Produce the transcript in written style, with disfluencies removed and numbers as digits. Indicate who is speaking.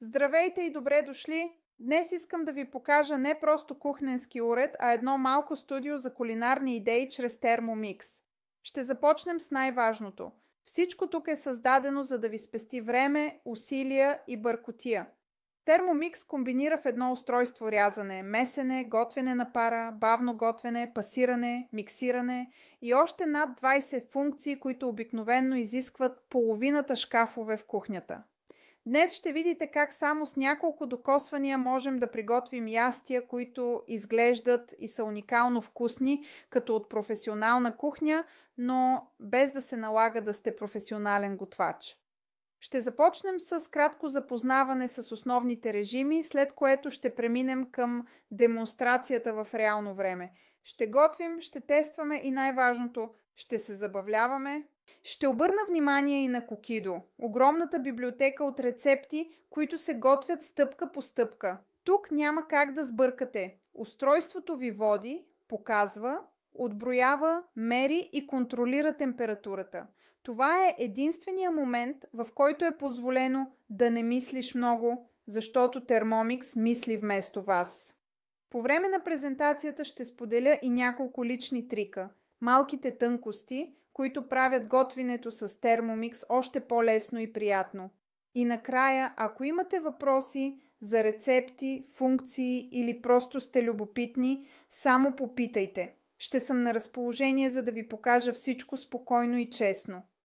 Speaker 1: Здравейте и добре дошли! Днес искам да ви покажа не просто кухненски уред, а едно малко студио за кулинарни идеи чрез Thermomix. Ще започнем с най-важното. Всичко тук е създадено, за да ви спести време, усилия и бъркотия. Thermomix комбинира в едно устройство рязане, месене, готвене на пара, бавно готвене, пасиране, миксиране и още над 20 функции, които обикновенно изискват половината шкафове в кухнята. Днес ще видите как само с няколко докосвания можем да приготвим ястия, които изглеждат и са уникално вкусни, като от професионална кухня, но без да се налага да сте професионален готвач. Ще започнем с кратко запознаване с основните режими, след което ще преминем към демонстрацията в реално време. Ще готвим, ще тестваме и най-важното, ще се забавляваме. Ще обърна внимание и на Кукидо, огромната библиотека от рецепти, които се готвят стъпка по стъпка. Тук няма как да сбъркате. Устройството ви води, показва, отброява, мери и контролира температурата. Това е единствения момент, в който е позволено да не мислиш много, защото Thermomix мисли вместо вас. По време на презентацията ще споделя и няколко лични трика, малките тънкости, които правят готвенето с Thermomix още по-лесно и приятно. И накрая, ако имате въпроси за рецепти, функции или просто сте любопитни, само попитайте. Ще съм на разположение, за да ви покажа всичко спокойно и честно.